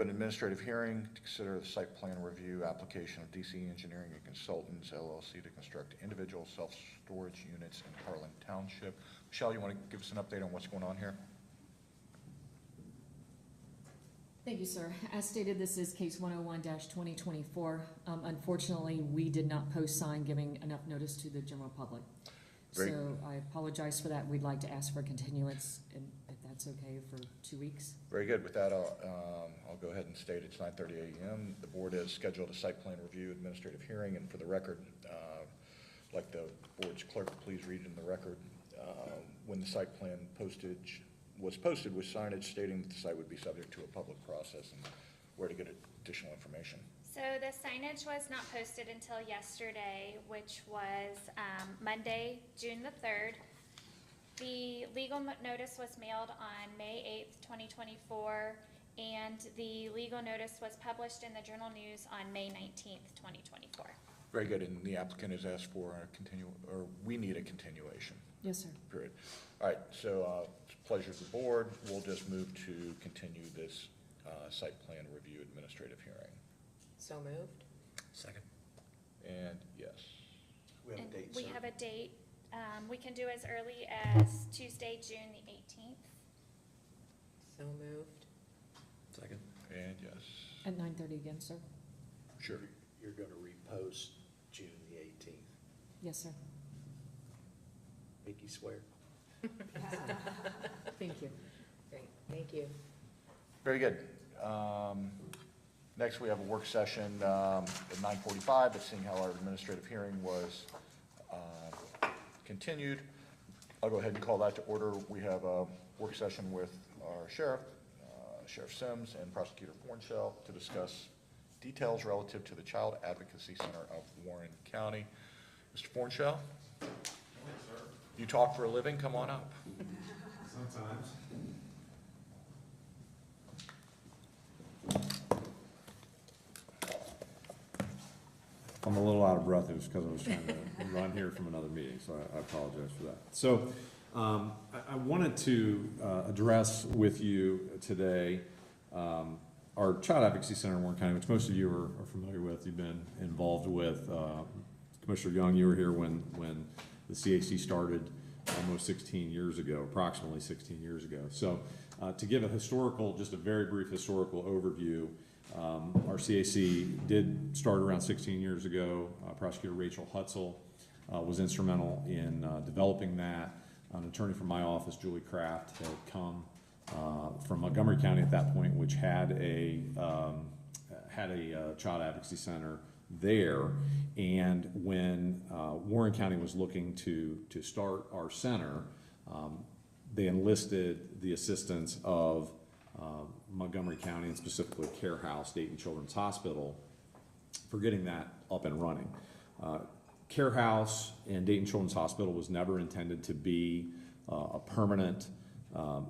an administrative hearing to consider the site plan review application of DC Engineering and Consultants LLC to construct individual self-storage units in Harlan Township. Michelle, you want to give us an update on what's going on here? Thank you, sir. As stated, this is case 101-2024. Unfortunately, we did not post sign giving enough notice to the general public. Great. So I apologize for that. We'd like to ask for a continuance, and if that's okay, for 2 weeks. Very good. With that, I'll go ahead and state it's 9:30 a.m. The board has scheduled a site plan review administrative hearing, and for the record, I'd like the board's clerk to please read in the record when the site plan was posted with signage stating that the site would be subject to a public process and where to get additional information. So the signage was not posted until yesterday, which was Monday, June the 3rd. The legal notice was mailed on May 8th, 2024, and the legal notice was published in the Journal News on May 19th, 2024. Very good. And the applicant has asked for we need a continuation. Yes, sir. Period. All right, so it's a pleasure of the board. We'll just move to continue this site plan review administrative hearing. So moved. Second. And yes. We have a date, We sir. have a date. We can do as early as Tuesday, June the 18th. So moved. Second. And yes. At 9:30 again, sir? Sure. You're going to repost June the 18th. Yes, sir. Make you swear. Thank you. Great, thank you. Very good. Next, we have a work session at 9:45, but seeing how our administrative hearing was continued, I'll go ahead and call that to order. We have a work session with our sheriff, Sheriff Sims, and Prosecutor Fornshell to discuss details relative to the Child Advocacy Center of Warren County. Mr. Fornshell? You talk for a living? Come on up. Sometimes. I'm a little out of breath. It was because I was trying to run here from another meeting, so I apologize for that. So I wanted to address with you today our Child Advocacy Center in Warren County, which most of you are familiar with. You've been involved with. Commissioner Young, you were here when the CAC started almost 16 years ago, approximately 16 years ago. So to give just a very brief historical overview, our CAC did start around 16 years ago. Prosecutor Rachel Hutzel was instrumental in developing that. An attorney from my office, Julie Kraft, had come from Montgomery County at that point, which had a child advocacy center there. And when Warren County was looking to start our center, they enlisted the assistance of Montgomery County, and specifically Care House, Dayton Children's Hospital, for getting that up and running. Care House and Dayton Children's Hospital was never intended to be a permanent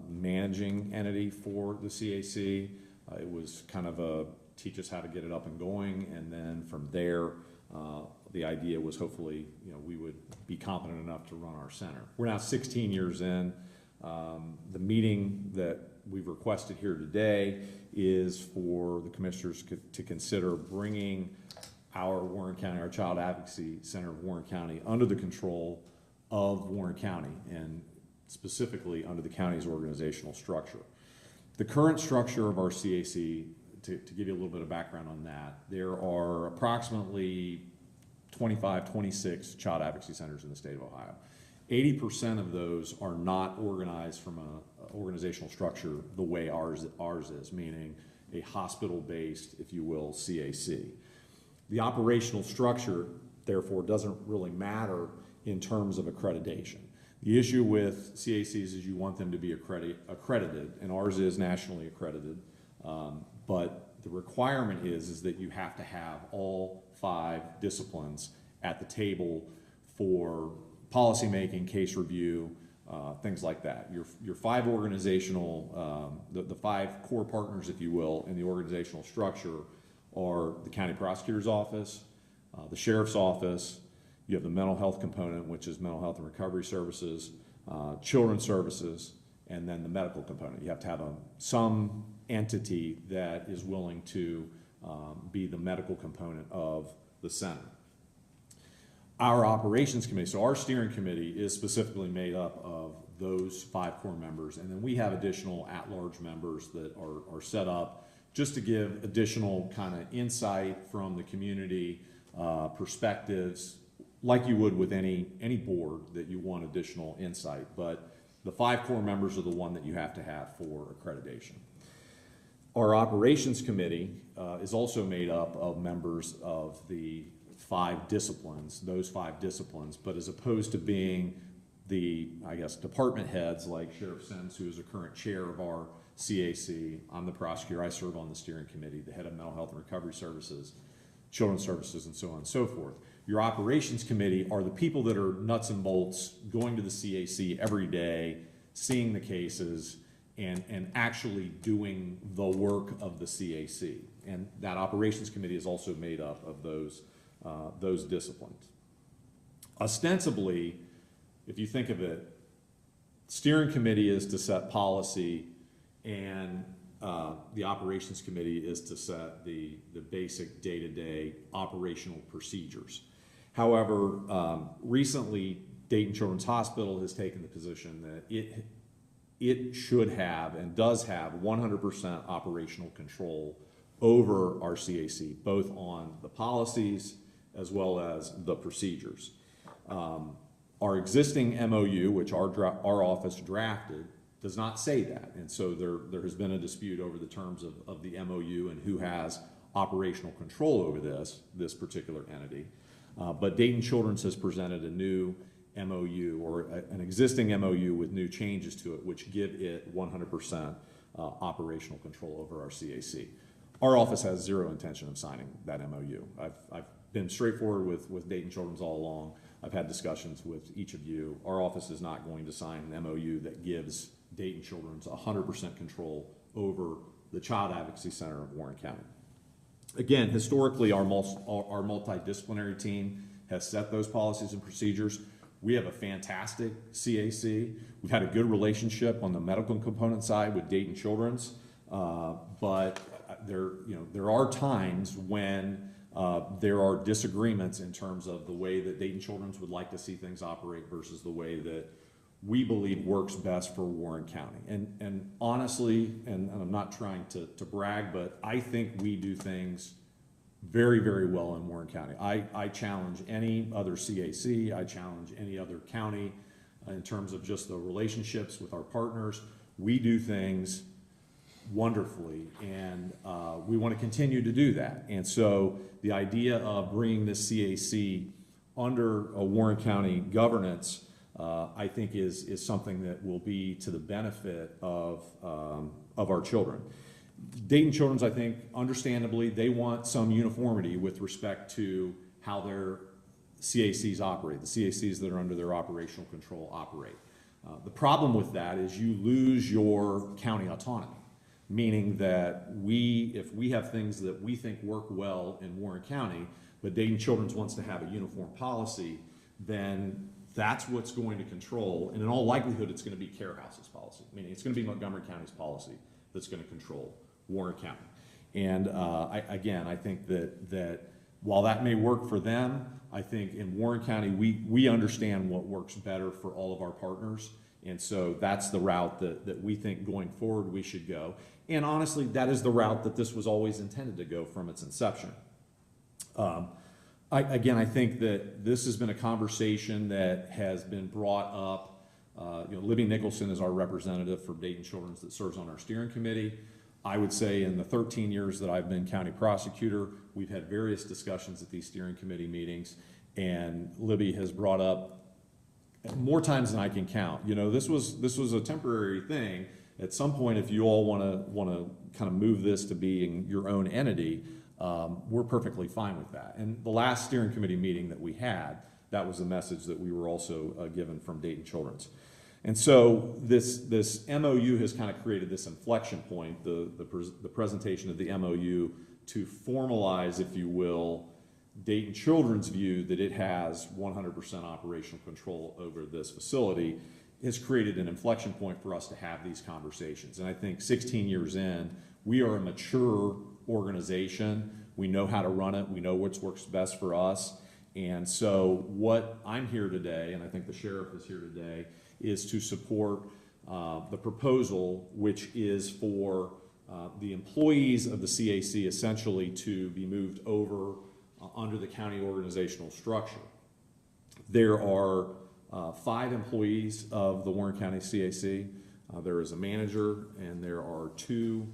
managing entity for the CAC. It was kind of teach us how to get it up and going, and then from there, the idea was hopefully, we would be competent enough to run our center. We're now 16 years in. The meeting that we've requested here today is for the commissioners to consider bringing our Child Advocacy Center of Warren County under the control of Warren County, and specifically under the county's organizational structure. The current structure of our CAC, to give you a little bit of background on that, there are approximately 26 child advocacy centers in the state of Ohio. 80% of those are not organized from an organizational structure the way ours is, meaning a hospital-based, if you will, CAC. The operational structure, therefore, doesn't really matter in terms of accreditation. The issue with CACs is you want them to be accredited, and ours is nationally accredited, but the requirement is that you have to have all 5 disciplines at the table for policymaking, case review, things like that. Your 5 organizational, the 5 core partners, if you will, in the organizational structure are the county prosecutor's office, the sheriff's office. You have the mental health component, which is mental health and recovery services, children's services, and then the medical component. You have to have some entity that is willing to be the medical component of the center. Our operations committee, so our steering committee is specifically made up of those 5 core members, and then we have additional at-large members that are set up just to give additional kind of insight from the community, perspectives, like you would with any board that you want additional insight. But the 5 core members are the one that you have to have for accreditation. Our operations committee is also made up of members of the 5 disciplines, those 5 disciplines, but as opposed to being the, I guess, department heads like Sheriff Sims, who is a current chair of our CAC, I'm the prosecutor, I serve on the steering committee, the head of mental health and recovery services, children's services, and so on and so forth. Your operations committee are the people that are nuts and bolts, going to the CAC every day, seeing the cases, and actually doing the work of the CAC. And that operations committee is also made up of those disciplines. Ostensibly, if you think of it, steering committee is to set policy, and the operations committee is to set the basic day-to-day operational procedures. However, recently Dayton Children's Hospital has taken the position that it should have and does have 100% operational control over our CAC, both on the policies as well as the procedures. Our existing MOU, which our office drafted, does not say that, and so there has been a dispute over the terms of the MOU and who has operational control over this particular entity. But Dayton Children's has presented a new MOU, or an existing MOU with new changes to it, which give it 100% operational control over our CAC. Our office has zero intention of signing that MOU. I've been straightforward with Dayton Children's all along. I've had discussions with each of you. Our office is not going to sign an MOU that gives Dayton Children's 100% control over the Child Advocacy Center of Warren County. Again, historically, our multidisciplinary team has set those policies and procedures. We have a fantastic CAC. We've had a good relationship on the medical component side with Dayton Children's, but there are times when there are disagreements in terms of the way that Dayton Children's would like to see things operate versus the way that we believe works best for Warren County. And honestly, and I'm not trying to brag, but I think we do things very, very well in Warren County. I challenge any other CAC, I challenge any other county in terms of just the relationships with our partners. We do things wonderfully, and we want to continue to do that. And so the idea of bringing this CAC under a Warren County governance, I think is something that will be to the benefit of our children. Dayton Children's, I think, understandably, they want some uniformity with respect to how their CACs operate, the CACs that are under their operational control operate. The problem with that is you lose your county autonomy, meaning that if we have things that we think work well in Warren County, but Dayton Children's wants to have a uniform policy, then that's what's going to control, and in all likelihood, it's going to be Care House's policy, meaning it's going to be Montgomery County's policy that's going to control Warren County. And I think that while that may work for them, I think in Warren County, we understand what works better for all of our partners, and so that's the route that we think going forward we should go. And honestly, that is the route that this was always intended to go from its inception. I think that this has been a conversation that has been brought up. Libby Nicholson is our representative for Dayton Children's that serves on our steering committee. I would say in the 13 years that I've been county prosecutor, we've had various discussions at these steering committee meetings, and Libby has brought up more times than I can count. This was a temporary thing. At some point, if you all want to kind of move this to being your own entity, we're perfectly fine with that. And the last steering committee meeting that we had, that was the message that we were also given from Dayton Children's. And so this MOU has kind of created this inflection point, the presentation of the MOU to formalize, if you will, Dayton Children's view that it has 100% operational control over this facility. has created an inflection point for us to have these conversations. And I think 16 years in, we are a mature organization. We know how to run it. We know what works best for us. And so what I'm here today, and I think the sheriff is here today, is to support the proposal, which is for the employees of the CAC essentially to be moved over under the county organizational structure. There are 5 employees of the Warren County CAC. There is a manager, and there are 2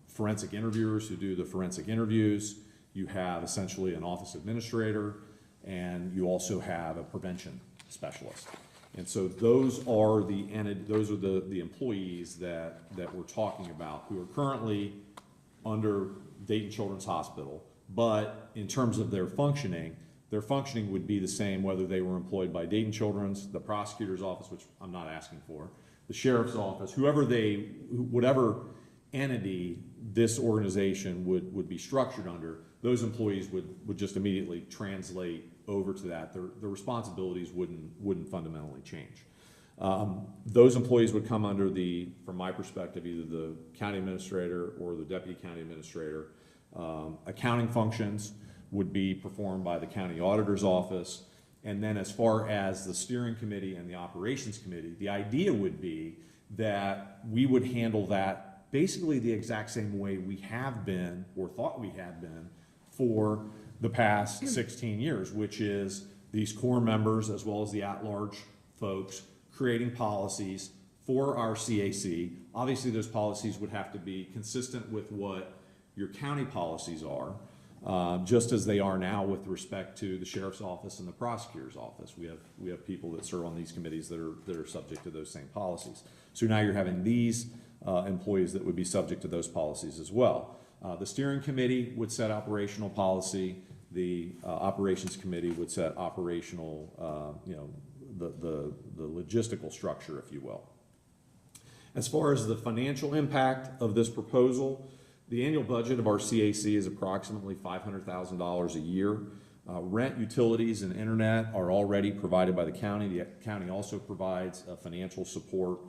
forensic interviewers who do the forensic interviews. You have essentially an office administrator, and you also have a prevention specialist. And so those are the employees that we're talking about who are currently under Dayton Children's Hospital. But in terms of their functioning would be the same whether they were employed by Dayton Children's, the prosecutor's office, which I'm not asking for, the sheriff's office, whatever entity this organization would be structured under, those employees would just immediately translate over to that. The responsibilities wouldn't fundamentally change. Those employees would come under from my perspective, either the county administrator or the deputy county administrator. Accounting functions would be performed by the county auditor's office. And then as far as the steering committee and the operations committee, the idea would be that we would handle that basically the exact same way we have been, or thought we had been, for the past 16 years, which is these core members as well as the at-large folks creating policies for our CAC. Obviously, those policies would have to be consistent with what your county policies are, just as they are now with respect to the sheriff's office and the prosecutor's office. We have people that serve on these committees that are subject to those same policies. So now you're having these employees that would be subject to those policies as well. The steering committee would set operational policy. The operations committee would set operational, the logistical structure, if you will. As far as the financial impact of this proposal, the annual budget of our CAC is approximately $500,000 a year. Rent, utilities, and internet are already provided by the county. The county also provides financial support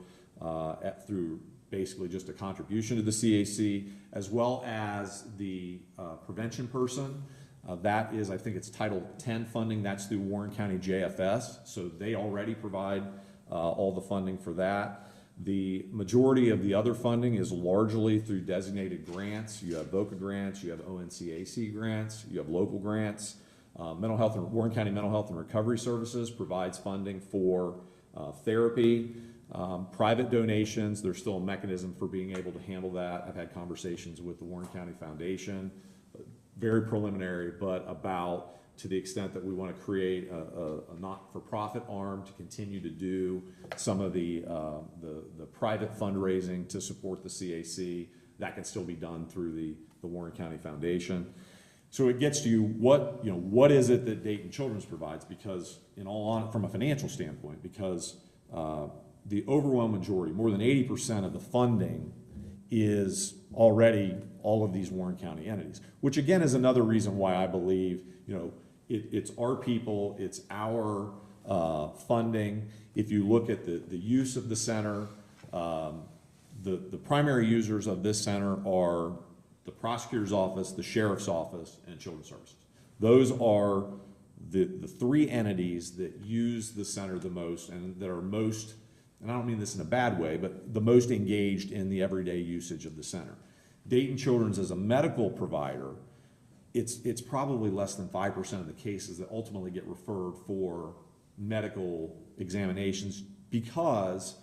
through basically just a contribution to the CAC, as well as the prevention person. That is, I think it's Title 10 funding. That's through Warren County JFS. So they already provide all the funding for that. The majority of the other funding is largely through designated grants. You have VOCA grants, you have ONCAC grants, you have local grants. Warren County Mental Health and Recovery Services provides funding for therapy. Private donations, there's still a mechanism for being able to handle that. I've had conversations with the Warren County Foundation, very preliminary, but about to the extent that we want to create a not-for-profit arm to continue to do some of the private fundraising to support the CAC, that can still be done through the Warren County Foundation. So it gets to you, what is it that Dayton Children's provides? Because from a financial standpoint, because the overwhelming majority, more than 80% of the funding is already all of these Warren County entities, which again is another reason why I believe, it's our people, it's our funding. If you look at the use of the center, the primary users of this center are the prosecutor's office, the sheriff's office, and children's services. Those are the 3 entities that use the center the most and that are most, and I don't mean this in a bad way, but the most engaged in the everyday usage of the center. Dayton Children's as a medical provider, it's probably less than 5% of the cases that ultimately get referred for medical examinations, because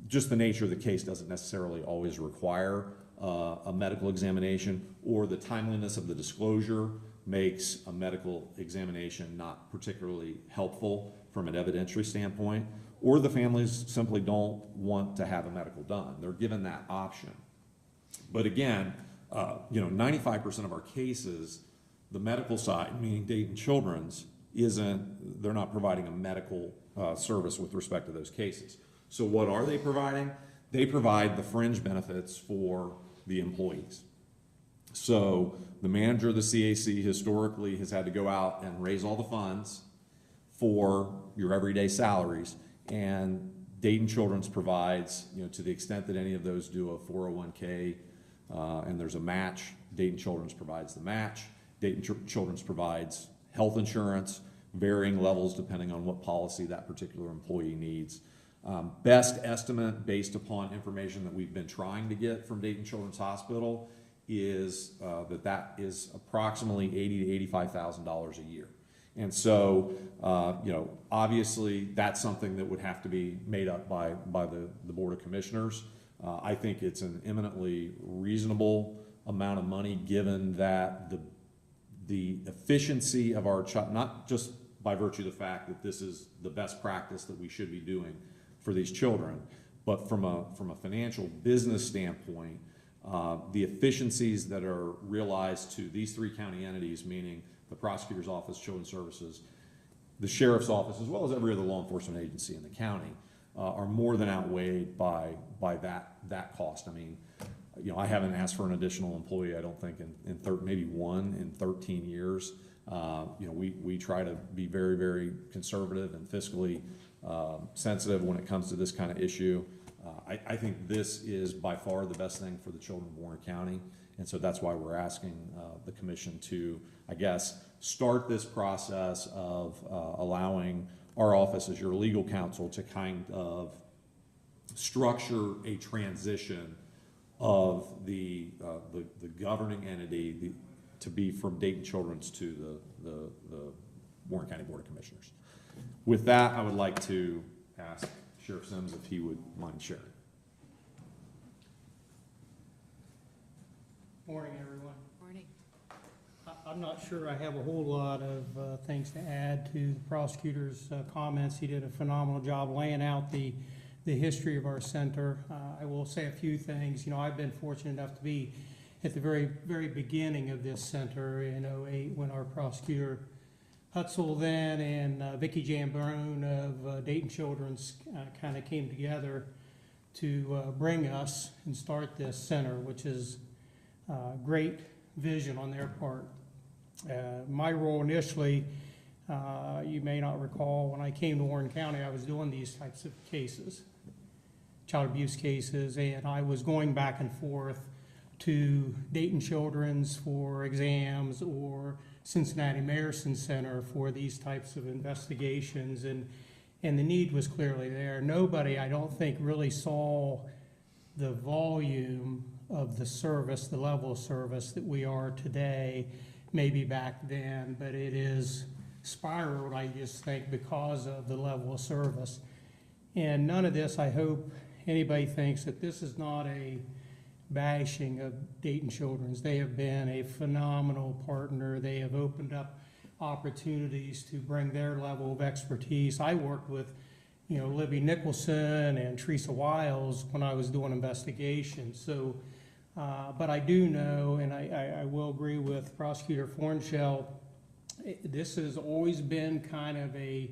just the nature of the case doesn't necessarily always require a medical examination, or the timeliness of the disclosure makes a medical examination not particularly helpful from an evidentiary standpoint, or the families simply don't want to have a medical done. They're given that option. But again, 95% of our cases, the medical side, meaning Dayton Children's, they're not providing a medical service with respect to those cases. So what are they providing? They provide the fringe benefits for the employees. So the manager of the CAC historically has had to go out and raise all the funds for your everyday salaries, And Dayton Children's provides, to the extent that any of those do a 401k, and there's a match, Dayton Children's provides the match. Dayton Children's provides health insurance, varying levels depending on what policy that particular employee needs. Best estimate, based upon information that we've been trying to get from Dayton Children's Hospital, is that is approximately $80,000 to $85,000 a year. And so, obviously, that's something that would have to be made up by the Board of Commissioners. I think it's an eminently reasonable amount of money, given that the efficiency of our child, not just by virtue of the fact that this is the best practice that we should be doing for these children, but from a financial business standpoint, the efficiencies that are realized to these three county entities, meaning the prosecutor's office, children's services, the sheriff's office, as well as every other law enforcement agency in the county, are more than outweighed by that cost. I mean, I haven't asked for an additional employee, I don't think, maybe one in 13 years. We try to be very, very conservative and fiscally sensitive when it comes to this kind of issue. I think this is by far the best thing for the children of Warren County, and so that's why we're asking the commission to, I guess, start this process of allowing our office as your legal counsel to kind of structure a transition of the governing entity to be from Dayton Children's to the Warren County Board of Commissioners. With that, I would like to ask Sheriff Sims if he would mind sharing. Morning, everyone. Morning. I'm not sure I have a whole lot of things to add to the prosecutor's comments. He did a phenomenal job laying out the history of our center. I will say a few things. I've been fortunate enough to be at the very, very beginning of this center in '08 when our prosecutor Hutzel then and Vicki Jambrone of Dayton Children's kind of came together to bring us and start this center, which is great vision on their part. My role initially, you may not recall, when I came to Warren County, I was doing these types of cases, child abuse cases, and I was going back and forth to Dayton Children's for exams or Cincinnati Mayerson Center for these types of investigations, and the need was clearly there. Nobody, I don't think, really saw the volume of the service, the level of service that we are today, maybe back then, but it is spiraled, I just think, because of the level of service. And none of this, I hope anybody thinks that this is not a bashing of Dayton Children's. They have been a phenomenal partner. They have opened up opportunities to bring their level of expertise. I worked with, Libby Nicholson and Teresa Wiles when I was doing investigations. So, but I do know, and I will agree with Prosecutor Fornshell, this has always been kind of the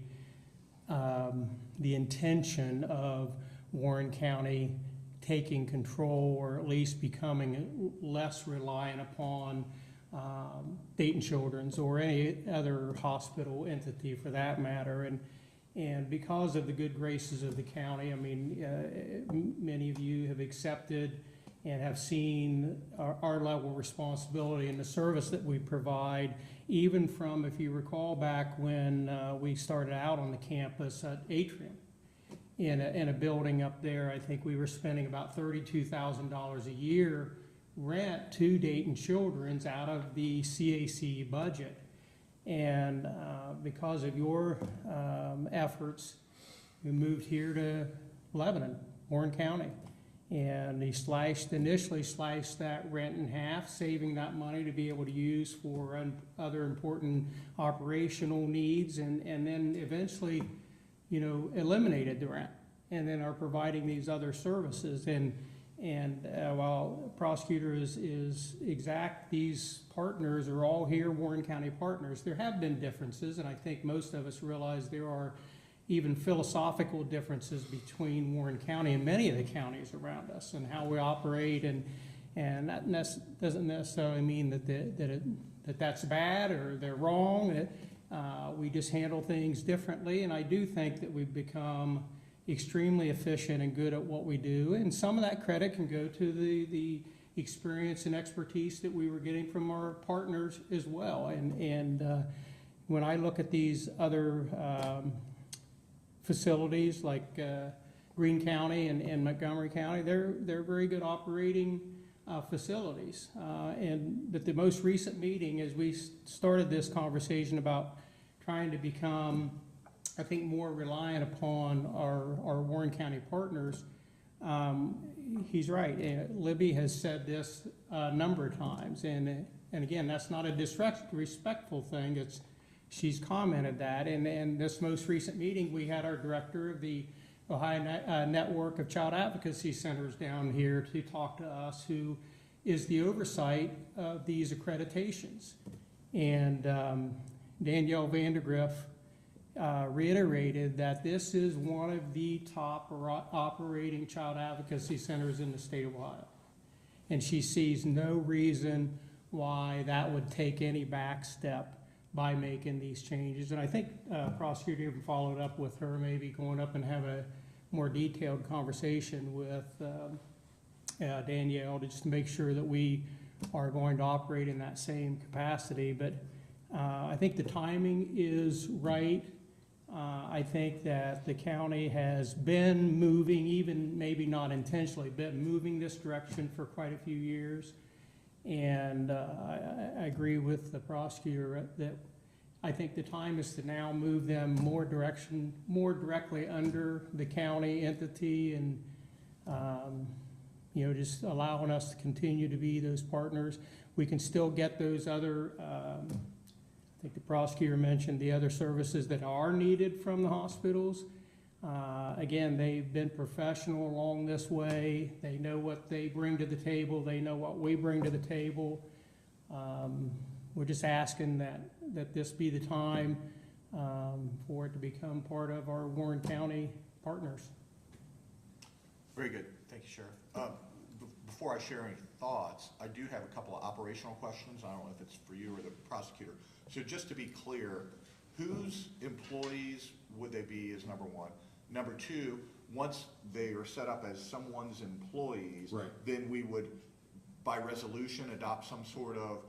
intention of Warren County taking control, or at least becoming less reliant upon Dayton Children's or any other hospital entity for that matter. And because of the good graces of the county, I mean, many of you have accepted and have seen our level of responsibility and the service that we provide, even from, if you recall back when we started out on the campus at Atrium, in a building up there. I think we were spending about $32,000 a year rent to Dayton Children's out of the CAC budget. And because of your efforts, we moved here to Lebanon, Warren County. And he initially sliced that rent in half, saving that money to be able to use for other important operational needs, and then eventually, eliminated the rent, and then are providing these other services. And while prosecutor is exact, these partners are all here Warren County partners. There have been differences, and I think most of us realize there are even philosophical differences between Warren County and many of the counties around us, and how we operate, and that doesn't necessarily mean that that's bad or they're wrong. We just handle things differently, and I do think that we've become extremely efficient and good at what we do. And some of that credit can go to the experience and expertise that we were getting from our partners as well. And when I look at these other facilities like Greene County and Montgomery County, they're very good operating facilities. But the most recent meeting, as we started this conversation about trying to become, I think, more reliant upon our Warren County partners, he's right. Libby has said this a number of times, and again, that's not a disrespectful thing. She's commented that, and this most recent meeting, we had our director of the Ohio Network of Child Advocacy Centers down here to talk to us, who is the oversight of these accreditations. And Danielle Vandergriff reiterated that this is one of the top operating child advocacy centers in the state of Ohio. And she sees no reason why that would take any back step by making these changes. And I think prosecutor even followed up with her, maybe going up and have a more detailed conversation with Danielle to just make sure that we are going to operate in that same capacity. But I think the timing is right. I think that the county has been moving, even maybe not intentionally, been moving this direction for quite a few years. And I agree with the prosecutor that I think the time is to now move them more directly under the county entity, and just allowing us to continue to be those partners. We can still get those other, I think the prosecutor mentioned the other services that are needed from the hospitals. Again, they've been professional along this way. They know what they bring to the table. They know what we bring to the table. We're just asking that this be the time for it to become part of our Warren County partners. Very good. Thank you, Sheriff. Before I share any thoughts, I do have a couple of operational questions. I don't know if it's for you or the prosecutor. So just to be clear, whose employees would they be is number one. Number two, once they are set up as someone's employees, Right. then we would, by resolution, adopt some sort of,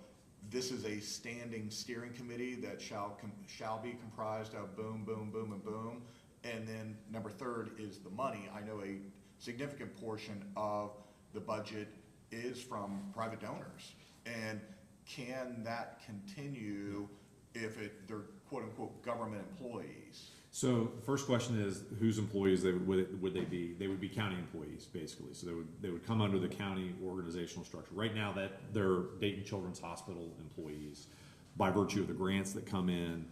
this is a standing steering committee that shall be comprised of boom, boom, boom, and boom. And then number third is the money. I know a significant portion of the budget is from private donors. And can that continue if they're quote-unquote government employees? So the first question is, whose employees would they be? They would be county employees, basically. So they would come under the county organizational structure. Right now, that they're Dayton Children's Hospital employees by virtue of the grants that come in,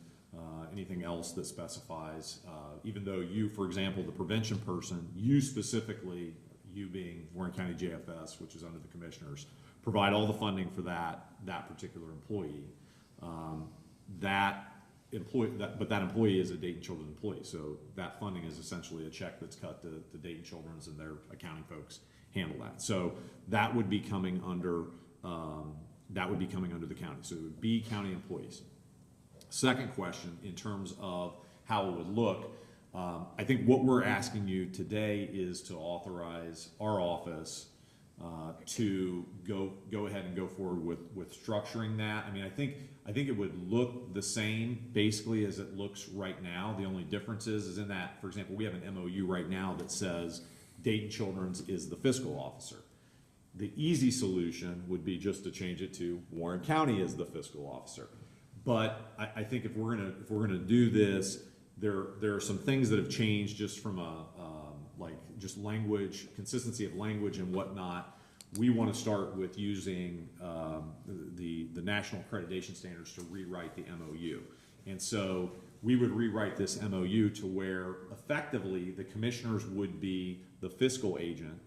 anything else that specifies. Even though you, for example, the prevention person, you specifically, you being Warren County JFS, which is under the commissioners, provide all the funding for that particular employee. That employee is a Dayton Children's employee, so that funding is essentially a check that's cut to Dayton Children's, and their accounting folks handle that. So that would be coming under the county. So it would be county employees. Second question, in terms of how it would look, I think what we're asking you today is to authorize our office to go ahead and go forward with structuring that. I mean, I think it would look the same basically as it looks right now. The only difference is in that, for example, we have an MOU right now that says Dayton Children's is the fiscal officer. The easy solution would be just to change it to Warren County is the fiscal officer. But I think if we're gonna do this, there are some things that have changed just from just language, consistency of language and whatnot. We want to start with using the national accreditation standards to rewrite the MOU. And so we would rewrite this MOU to where effectively the commissioners would be the fiscal agent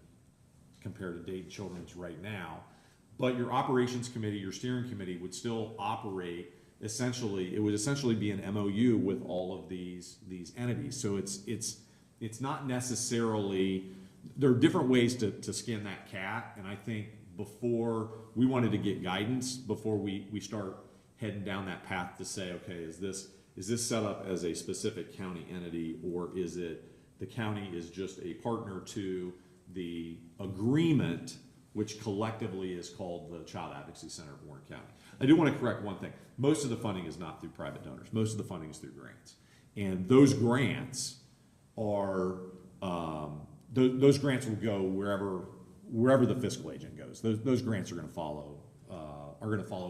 compared to Dayton Children's right now. But your operations committee, your steering committee would still operate essentially, it would essentially be an MOU with all of these entities. So it's not necessarily, there are different ways to skin that cat, and I think before, we wanted to get guidance before we start heading down that path to say, okay, is this set up as a specific county entity, or is it The county is just a partner to the agreement, which collectively is called the Child Advocacy Center of Warren County. I do want to correct one thing. Most of the funding is not through private donors. Most of the funding is through grants. And those grants are, those grants will go wherever the fiscal agent goes. Those grants are going to follow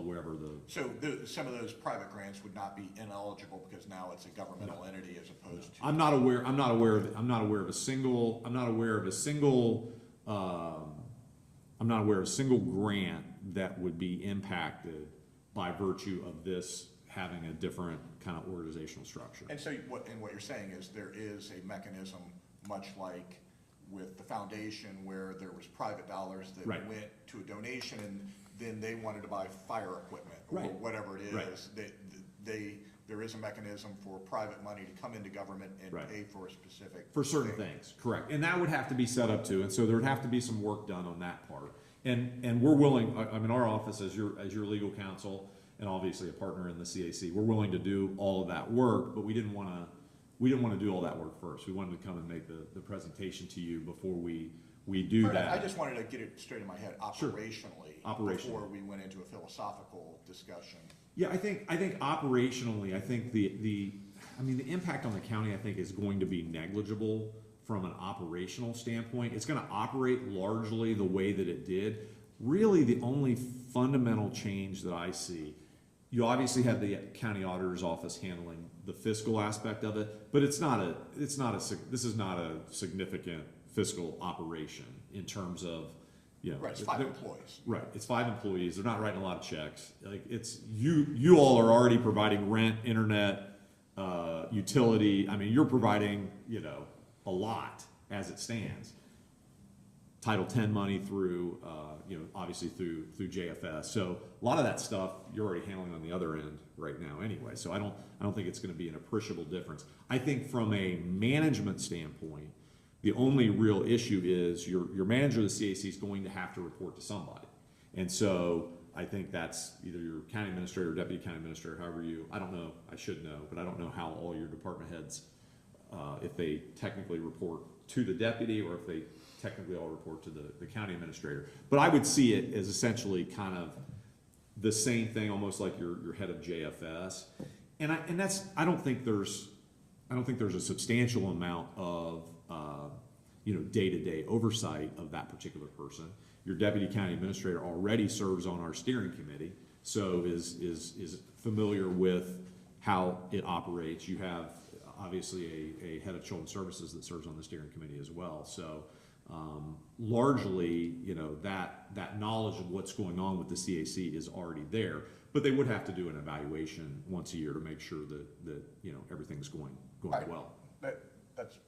wherever the, So some of those private grants would not be ineligible because now it's a governmental entity as opposed to. I'm not aware of a single grant that would be impacted by virtue of this having a different kind of organizational structure. And so what you're saying is there is a mechanism, much like with the foundation, where there was private dollars that Right. went to a donation and then they wanted to buy fire equipment or Right. whatever it Right. is. There is a mechanism for private money to come into government and Right. pay for a specific. For certain thing. things, correct. And that would have to be set up too, and so there would have to be some work done on that part. And we're willing, I mean, our office as your legal counsel, and obviously a partner in the CAC, we're willing to do all of that work, but we didn't wanna do all that work first. We wanted to come and make the presentation to you before we do Fair enough. that. I just wanted to get it straight in my head Sure. operationally. Operationally. Before we went into a philosophical discussion. Yeah, I think operationally, I think the impact on the county, I think, is going to be negligible from an operational standpoint. It's gonna operate largely the way that it did. Really, the only fundamental change that I see, you obviously have the county auditor's office handling the fiscal aspect of it, but this is not a significant fiscal operation in terms of, you know. Right, it's 5 employees. Right, it's 5 employees, they're not writing a lot of checks, like, it's, you all are already providing rent, internet, utility, I mean, you're providing, you know, a lot as it stands. Title 10 money through, obviously through JFS, so a lot of that stuff you're already handling on the other end right now anyway, so I don't think it's gonna be an appreciable difference. I think from a management standpoint, the only real issue is your manager of the CAC is going to have to report to somebody. And so I think that's either your county administrator or deputy county administrator, however I don't know, I should know, but I don't know how all your department heads, if they technically report to the deputy or if they technically all report to the county administrator. But I would see it as essentially kind of the same thing, almost like your head of JFS. And that's, I don't think there's a substantial amount of, day-to-day oversight of that particular person. Your deputy county administrator already serves on our steering committee, so is familiar with how it operates. You have obviously a head of children's services that serves on the steering committee as well. So largely, that knowledge of what's going on with the CAC is already there, but they would have to do an evaluation once a year to make sure that everything's going Right. well. That's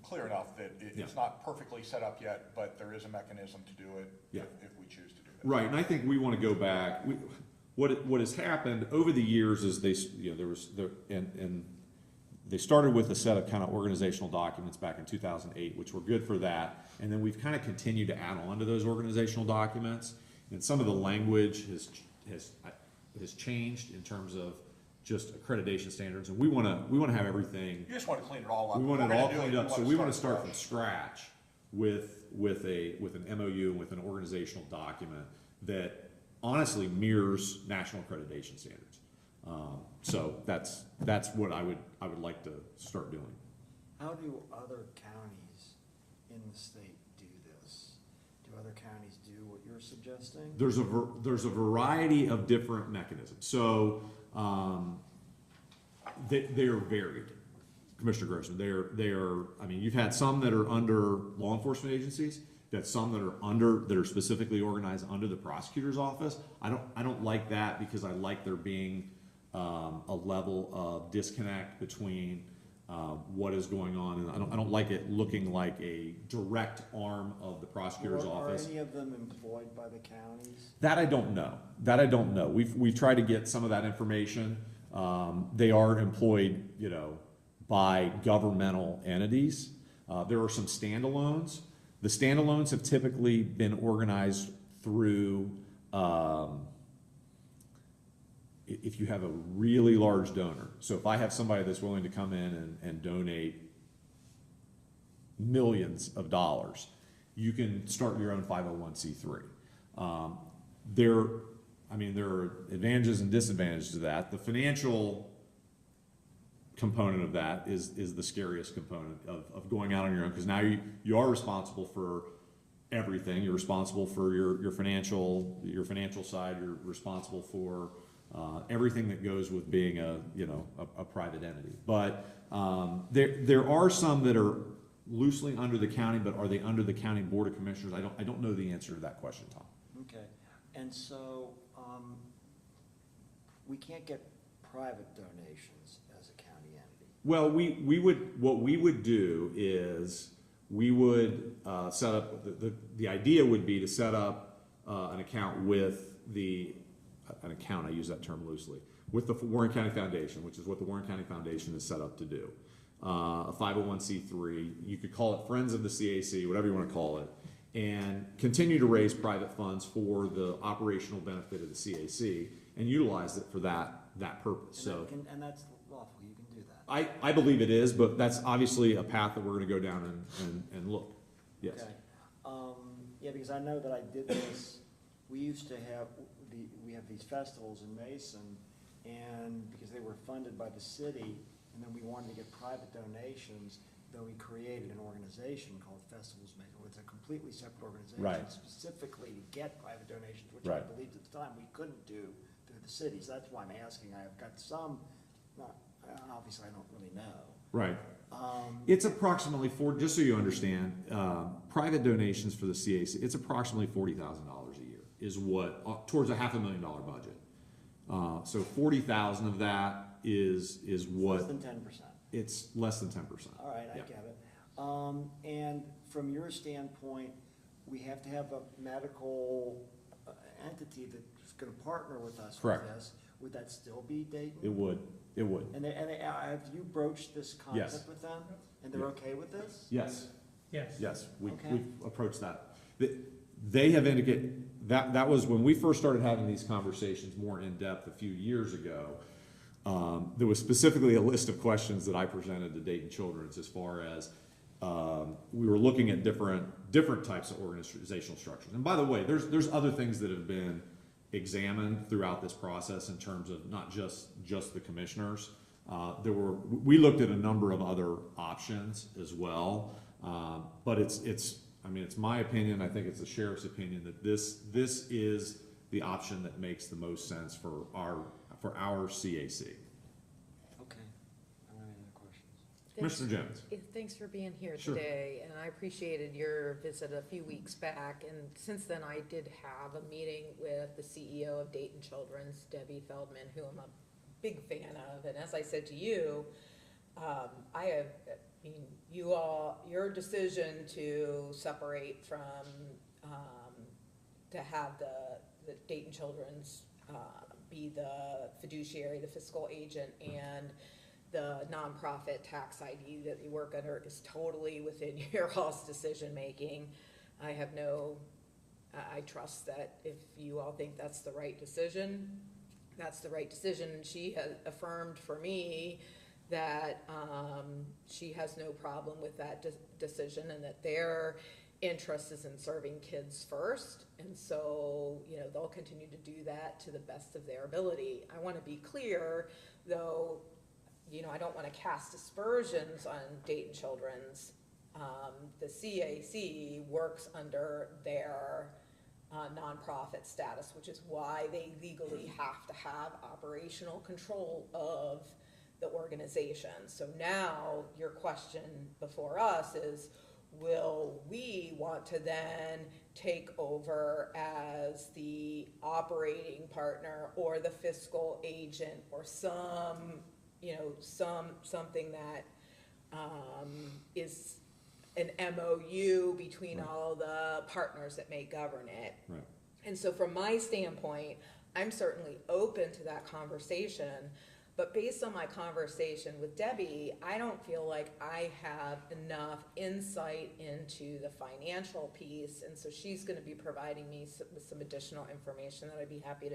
clear enough that it's not perfectly set up yet, but there is a mechanism to do it Yeah. if we choose to do that. Right, and I think we want to go back. What has happened over the years is they started with a set of kind of organizational documents back in 2008, which were good for that, and then we've kind of continued to add on to those organizational documents, and some of the language has changed in terms of just accreditation standards, and we want to have everything. You just want to clean it all up. We want If it we're all gonna do cleaned up, so we want to start from fresh. scratch with an MOU and with an organizational document that honestly mirrors national accreditation standards. So that's what I would like to start doing. How do other counties in the state do this? Do other counties do what you're suggesting? There's a variety of different mechanisms. So they are varied, Commissioner Grossman. They are. I mean, you've had some that are under law enforcement agencies. You've had some that are specifically organized under the prosecutor's office. I don't like that because I like there being a level of disconnect between what is going on, and I don't like it looking like a direct arm of the prosecutor's office. Are any of them employed by the counties? That I don't know. We've tried to get some of that information. They are employed, by governmental entities. There are some standalones. The standalones have typically been organized through, if you have a really large donor. So if I have somebody that's willing to come in and donate millions of dollars, you can start your own 501c3. There are advantages and disadvantages to that. The financial component of that is the scariest component of going out on your own, because now you are responsible for everything. You're responsible for your financial side. You're responsible for everything that goes with being a private entity. But there are some that are loosely under the county, but are they under the county board of commissioners? I don't know the answer to that question, Tom. Okay, and so, we can't get private donations as a county entity. Well, what we would do is we would set up, the idea would be to set up an account with I use that term loosely, with the Warren County Foundation, which is what the Warren County Foundation is set up to do. A 501c3, you could call it Friends of the CAC, whatever you want to call it, and continue to raise private funds for the operational benefit of the CAC and utilize it for that purpose. And that's lawful, you can do that. I believe it is, but that's obviously a path that we're going to go down and look. Yes. Okay. Yeah, because I know that I did this, we used to have, we have these festivals in Mason, and because they were funded by the city, and then we wanted to get private donations, then we created an organization called Festivals Mason. It's a completely separate organization. Right. Specifically to get private donations, which I Right. believed at the time we couldn't do through the city. So that's why I'm asking. I've got some, obviously I don't really know. Right. It's approximately just so you understand, private donations for the CAC, it's approximately $40,000 a year is what, towards a $500,000 budget. So 40,000 of that is what. Less than 10%. It's less than 10%. All right, I Yeah. get it. And from your standpoint, we have to have a medical entity that's gonna partner with us with Correct. this. Would that still be Dayton? It would. And have you broached this Yes. concept with them? And they're Yeah. okay with this? Yes. Yes. Yes, Okay. we've approached that. They have indicated, that was when we first started having these conversations more in depth a few years ago. There was specifically a list of questions that I presented to Dayton Children's as far as we were looking at different types of organizational structures. And by the way, there's other things that have been examined throughout this process in terms of not just the commissioners. We looked at a number of other options as well. But it's my opinion, I think it's the sheriff's opinion, that this is the option that makes the most sense for our CAC. Okay. I don't have any other questions. Commissioner Jones. Thanks for being here Sure. today, and I appreciated your visit a few weeks back, and since then I did have a meeting with the CEO of Dayton Children's, Debbie Feldman, who I'm a big fan of, and as I said to you, your decision to separate from, to have the Dayton Children's be the fiduciary, the fiscal agent, and the nonprofit tax ID that you work under is totally within your all's decision-making. I trust that if you all think that's the right decision, that's the right decision. And she has affirmed for me that she has no problem with that decision, and that their interest is in serving kids first. And so, they'll continue to do that to the best of their ability. I want to be clear, though, I don't want to cast aspersions on Dayton Children's. The CAC works under their nonprofit status, which is why they legally have to have operational control of the organization. So now your question before us is, will we want to then take over as the operating partner or the fiscal agent or something that is an MOU between Right. all the partners that may govern it. Right. And so from my standpoint, I'm certainly open to that conversation, but based on my conversation with Debbie, I don't feel like I have enough insight into the financial piece, and so she's gonna be providing me with some additional information that I'd be happy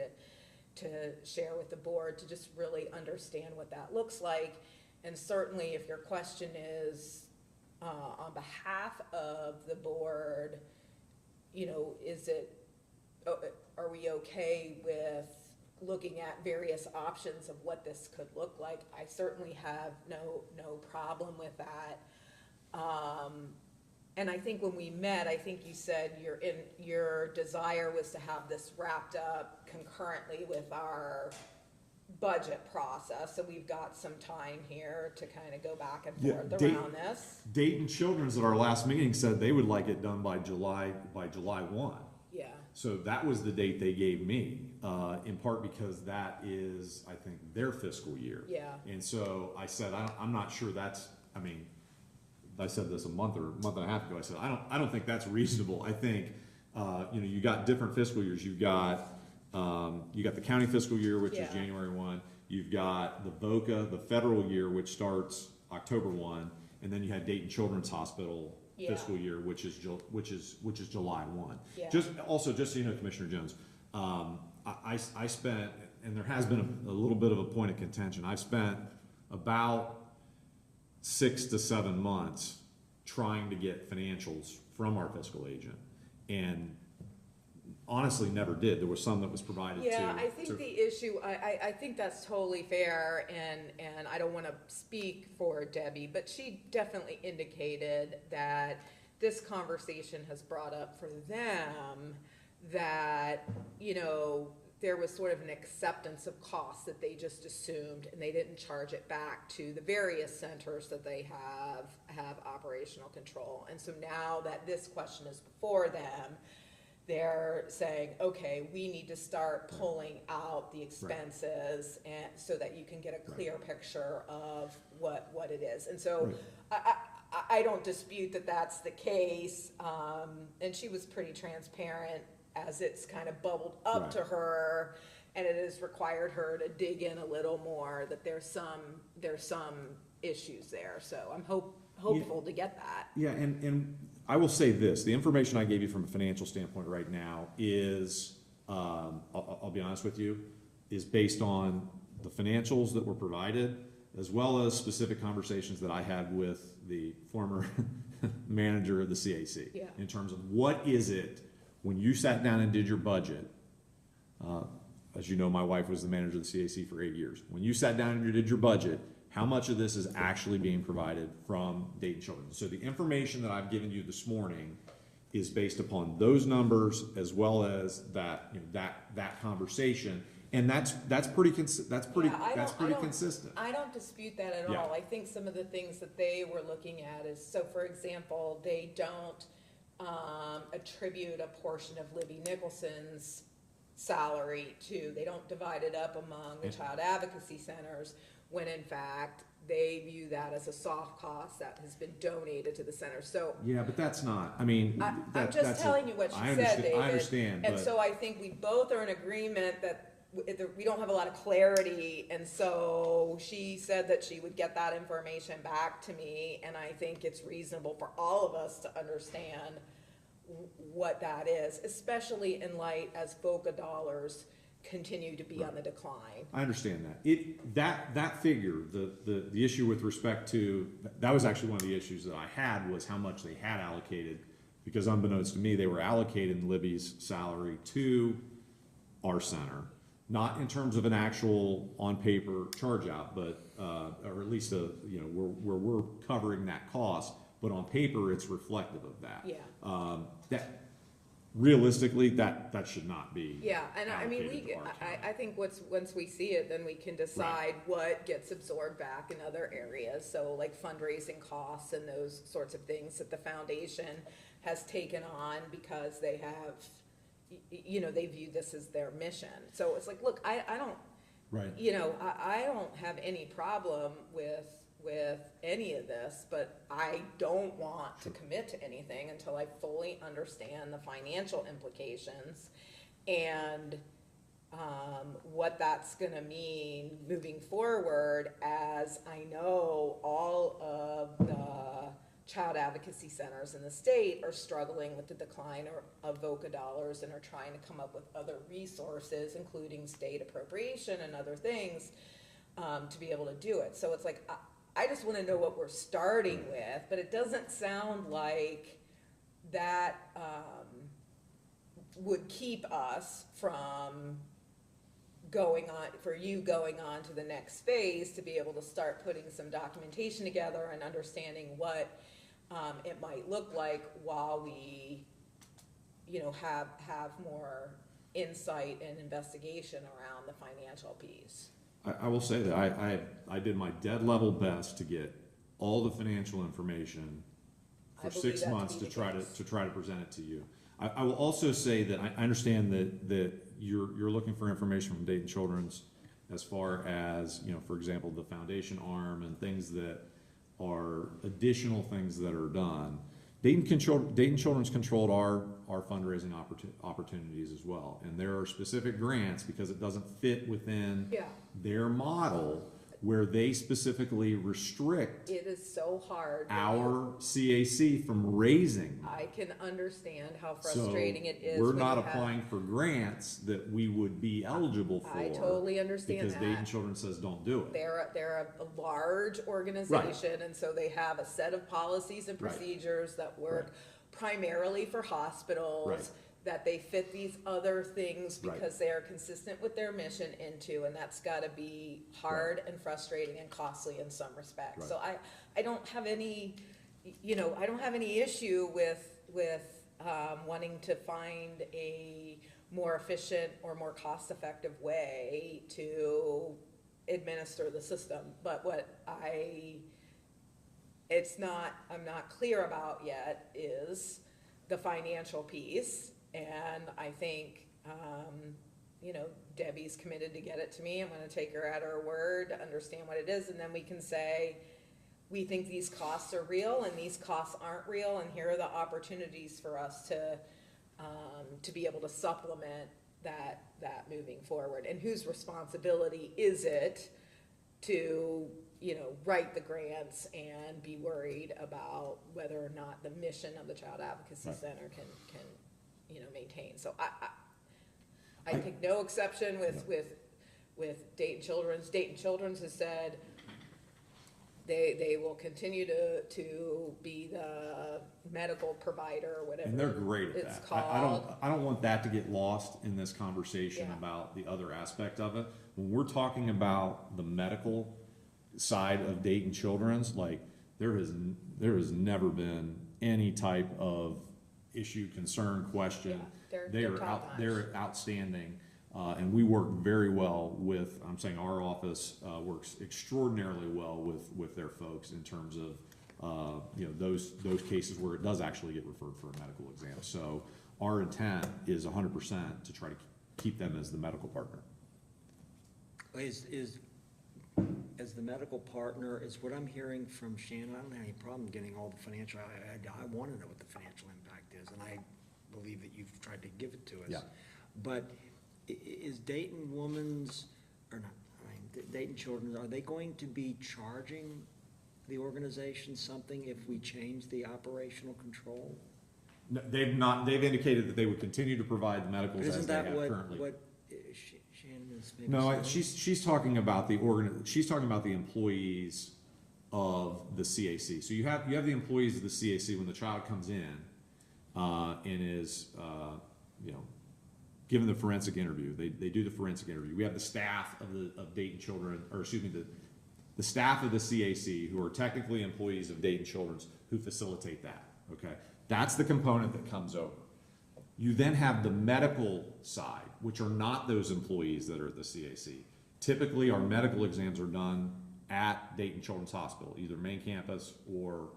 to share with the board to just really understand what that looks like. And certainly if your question is, on behalf of the board, you know, are we okay with looking at various options of what this could look like? I certainly have no problem with that. And I think when we met, I think you said your desire was to have this wrapped up concurrently with our budget process, so we've got some time here to kind of go back and Yeah, forth Dayton- around this. Dayton Children's at our last meeting said they would like it done by July 1. Yeah, So that was the date they gave me, in part because that is, I think, their fiscal year. yeah, And so I said, I'm not sure that's, I mean, I said this a month and a half ago, I said, I don't think that's reasonable. I think, you got different fiscal years. You've got the county fiscal year, which is Yeah. January 1. You've got the VOCA, the federal year, which starts October 1. And then you had Dayton Children's Hospital Yeah. fiscal year, which is July 1. Yeah. Just so you know, Commissioner Jones, I spent, and there has been a little bit of a point of contention, I've spent about 6 to 7 months trying to get financials from our fiscal agent, and honestly never did. There was some that was provided to. yeah, I think the issue, I think that's totally fair, and I don't wanna speak for Debbie, but she definitely indicated that this conversation has brought up for them that, you know, there was sort of an acceptance of costs that they just assumed, and they didn't charge it back to the various centers that they have operational control. And so now that this question is before them, they're saying, okay, we need to start pulling out the expenses and so that you can get a clear picture of what it is. And so I don't dispute that that's the case. And she was pretty transparent as it's kind of bubbled up to her, and it has required her to dig in a little more, that there's some issues there. So I'm hopeful to get that. Yeah, and I will say this, the information I gave you from a financial standpoint right now is, I'll be honest with you, is based on the financials that were provided, as well as specific conversations that I had with the former manager of the CAC. Yeah. In terms of what is it, when you sat down and did your budget, as you know, my wife was the manager of the CAC for 8 years. When you sat down and you did your budget, how much of this is actually being provided from Dayton Children's? So the information that I've given you this morning is based upon those numbers, as well as that, that conversation, and that's pretty consistent. I don't dispute that at Yeah. all. I think some of the things that they were looking at is, so for example, they don't attribute a portion of Libby Nicholson's salary to, they don't divide it up among the child advocacy centers, when in fact, they view that as a soft cost that has been donated to the center. So Yeah, but that's not, I mean. I'm just telling you what she said, David. I understand, And but, so I think we both are in agreement that we don't have a lot of clarity, and so she said that she would get that information back to me, and I think it's reasonable for all of us to understand what that is, especially in light as VOCA dollars continue to be on the decline. I understand that. That figure, the issue with respect to, that was actually one of the issues that I had, was how much they had allocated, because unbeknownst to me, they were allocating Libby's salary to our center, not in terms of an actual on-paper charge-out, but, or at least where we're covering that cost, but on paper, it's reflective of that. Yeah. That, realistically, that should not be. Yeah, and I mean, allocated to our county. I think once we see it, then we can decide what gets absorbed back in other areas. So like fundraising costs and those sorts of things that the foundation has taken on because they have, they view this as their mission. So it's like, look, I don't, Right. I don't have any problem with any of this, but I don't want to commit to anything until I fully understand the financial implications and what that's gonna mean moving forward, as I know all of the child advocacy centers in the state are struggling with the decline of VOCA dollars and are trying to come up with other resources, including state appropriation and other things, to be able to do it. So it's like, I just wanna know what we're starting with, but it doesn't sound like that, would keep us from going on, for you going on to the next phase, to be able to start putting some documentation together and understanding what, it might look like while we, have more insight and investigation around the financial piece. I will say that I did my dead level best to get all the financial information I for believe 6 that to months be to the try case. to try to present it to you. I will also say that I understand that you're looking for information from Dayton Children's as far as, for example, the foundation arm and things that are additional things that are done. Dayton Children's controlled our fundraising opportunities as well. And there are specific grants, because it doesn't fit within Yeah. their model, where they specifically restrict It is so hard. our CAC from raising. I can understand how So frustrating it is. we're when not you have- applying for grants that we would be eligible for. I totally understand Because Dayton that. Children says don't do it. They're a large organization, and so they have a set of policies and Right. procedures that work primarily for hospitals, Right. that they fit these other things Right. because they are consistent with their mission into, and that's gotta be hard and frustrating and costly in some respects. So I don't have any, I don't have any issue with, wanting to find a more efficient or more cost-effective way to administer the system. But what I'm not clear about yet is the financial piece. And I think, Debbie's committed to get it to me. I'm gonna take her at her word, understand what it is, and then we can say, we think these costs are real and these costs aren't real, and here are the opportunities for us to be able to supplement that moving forward. And whose responsibility is it to, write the grants and be worried about whether or not the mission of the Child Advocacy Right. Center can maintain. So I take no exception with Dayton Children's. Dayton Children's has said they will continue to be the medical provider, or whatever. And they're great at it's that. I don't want that to get lost in this conversation Yeah. about the other aspect of it. When we're talking about the medical side of Dayton Children's, like, there has never been any type of issue, concern, question. Yeah, they're top notch. They're outstanding, and we work very well with, I'm saying our office, works extraordinarily well with their folks in terms of, those cases where it does actually get referred for a medical exam. So our intent is 100% to try to keep them as the medical partner. As the medical partner, is what I'm hearing from Shannon, I don't have any problem getting all the financial, I wanna know what the financial impact is, and I believe that you've tried to give it to us. Yeah. But is Dayton Women's, or not, Dayton Children's, are they going to be charging the organization something if we change the operational control? No, they've indicated that they would continue to provide the medicals as Isn't they have that currently. what Shannon is maybe No, saying? she's talking about the employees of the CAC. So you have the employees of the CAC when the child comes in, and is, given the forensic interview. They do the forensic interview. We have the staff of Dayton Children, or excuse me, the staff of the CAC, who are technically employees of Dayton Children's, who facilitate that, okay? That's the component that comes over. You then have the medical side, which are not those employees that are at the CAC. Typically, our medical exams are done at Dayton Children's Hospital, either main campus or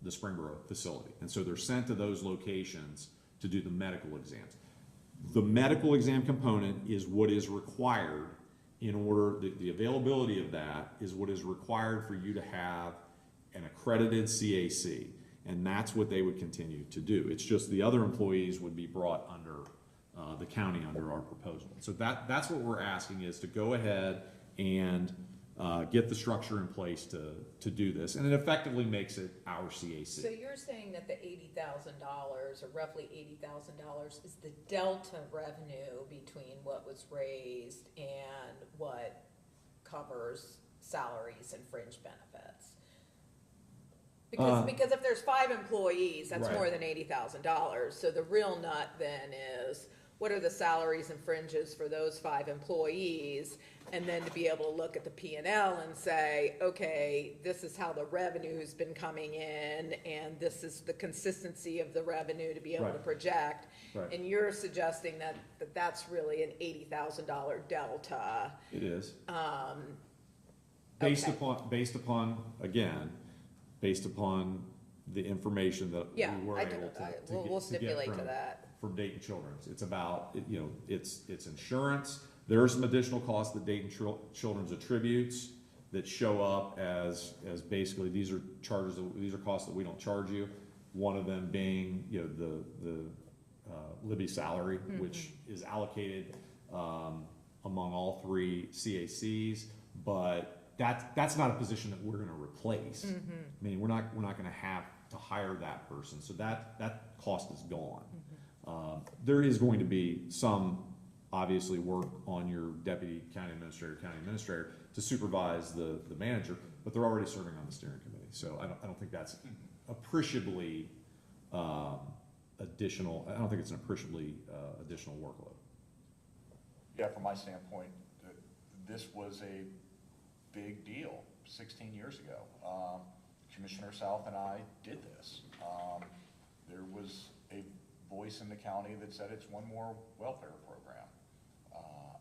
the Springboro facility. And so they're sent to those locations to do the medical exams. The medical exam component is what is required in order, the availability of that is what is required for you to have an accredited CAC. And that's what they would continue to do. It's just the other employees would be brought under the county under our proposal. So that's what we're asking, is to go ahead and get the structure in place to do this. And it effectively makes it our CAC. So you're saying that the $80,000, or roughly $80,000, is the delta revenue between what was raised and what covers salaries and fringe benefits? Because if there's 5 employees, that's Right. more than $80,000. So the real nut then is, what are the salaries and fringes for those 5 employees? And then to be able to look at the P&L and say, okay, this is how the revenue's been coming in, and this is the consistency of the revenue to be able to Right. project. Right. And you're suggesting that that's really an $80,000 delta. It is. Okay. Based upon, again, based upon the information that Yeah, we were I able can, to get. we'll to get stipulate to from- that. From Dayton Children's. It's about, you know, it's insurance. There are some additional costs that Dayton Children's attributes that show up as basically, these are charges, these are costs that we don't charge you. One of them being, you know, the Libby salary, which is allocated, among all 3 CACs, but that's not a position that we're gonna replace. I mean, we're not gonna have to hire that person, so that cost is gone. There is going to be some, obviously, work on your deputy county administrator to supervise the manager, but they're already serving on the steering committee, so I don't think that's appreciably, additional, I don't think it's an appreciably, additional workload. Yeah, from my standpoint, this was a big deal 16 years ago. Commissioner South and I did this. There was a voice in the county that said it's one more welfare program,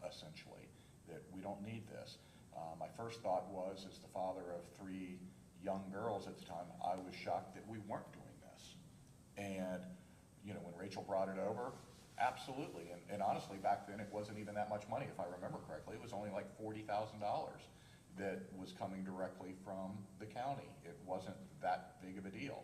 essentially, that we don't need this. My first thought was, as the father of 3 young girls at the time, I was shocked that we weren't doing this. And, you know, when Rachel brought it over, absolutely. And honestly, back then, it wasn't even that much money, if I remember correctly. It was only like $40,000 that was coming directly from the county. It wasn't that big of a deal.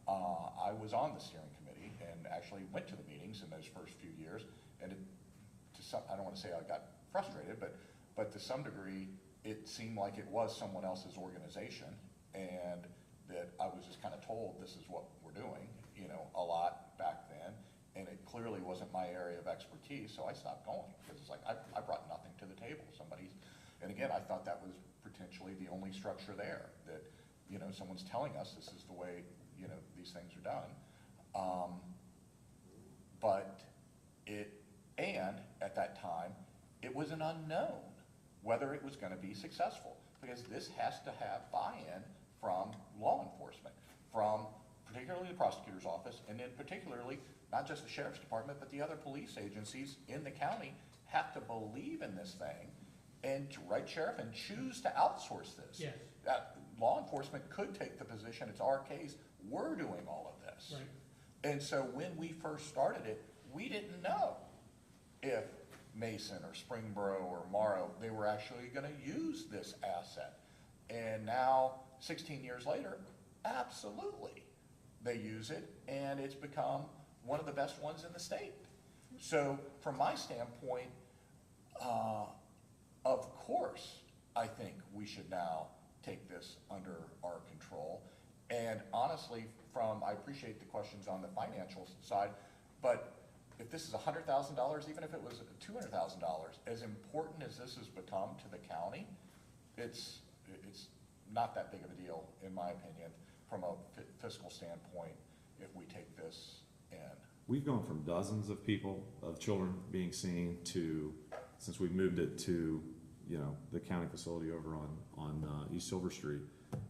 I was on the steering committee and actually went to the meetings in those first few years. And I don't want to say I got frustrated, but to some degree, it seemed like it was someone else's organization, and that I was just kind of told, this is what we're doing, you know, a lot back then. And it clearly wasn't my area of expertise, so I stopped going, because it's like, I brought nothing to the table. And again, I thought that was potentially the only structure there, that, you know, someone's telling us this is the way, you know, these things are done. And at that time, it was an unknown whether it was gonna be successful, because this has to have buy-in from law enforcement, from particularly the prosecutor's office, and then particularly, not just the sheriff's department, but the other police agencies in the county have to believe in this thing, and to write sheriff and choose to outsource this. Yes. That law enforcement could take the position, it's our case, we're doing all of this. Right. And so when we first started it, we didn't know if Mason or Springboro or Morrow, they were actually gonna use this asset. And now, 16 years later, absolutely, they use it, and it's become one of the best ones in the state. So from my standpoint, of course, I think we should now take this under our control. And honestly, I appreciate the questions on the financial side, but if this is $100,000, even if it was $200,000, as important as this has become to the county, it's not that big of a deal, in my opinion, from a fiscal standpoint, if we take this in. We've gone from dozens of people, of children being seen to, since we moved it to, you know, the county facility over on East Silver Street,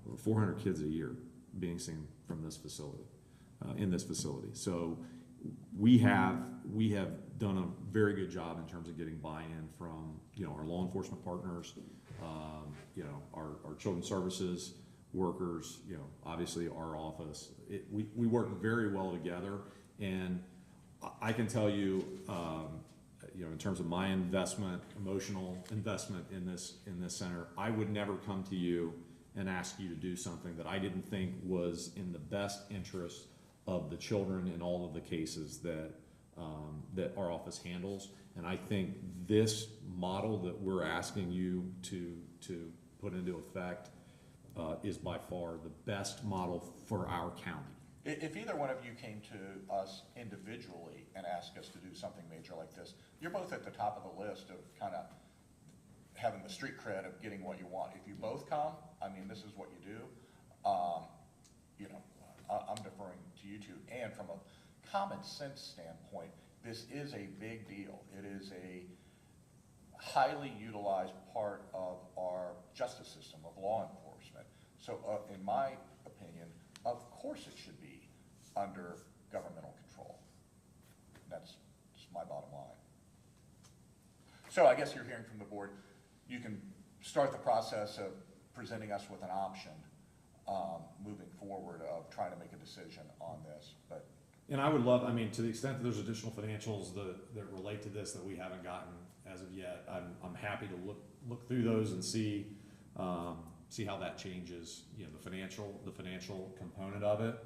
over 400 kids a year being seen from this facility, in this facility. So we have done a very good job in terms of getting buy-in from, you know, our law enforcement partners, you know, our children's services workers, you know, obviously our office. We work very well together, and I can tell you, you know, in terms of my investment, emotional investment in this center, I would never come to you and ask you to do something that I didn't think was in the best interest of the children in all of the cases that our office handles. And I think this model that we're asking you to put into effect is by far the best model for our county. If either one of you came to us individually and asked us to do something major like this, you're both at the top of the list of kind of having the street cred of getting what you want. If you both come, I mean, this is what you do. I'm deferring to you two, and from a common sense standpoint, this is a big deal. It is a highly utilized part of our justice system, of law enforcement. So in my opinion, of course it should be under governmental control. That's just my bottom line. So I guess you're hearing from the board, you can start the process of presenting us with an option moving forward of trying to make a decision on this, but. And I would love, I mean, to the extent that there's additional financials that relate to this that we haven't gotten as of yet, I'm happy to look through those and see how that changes, the financial component of it.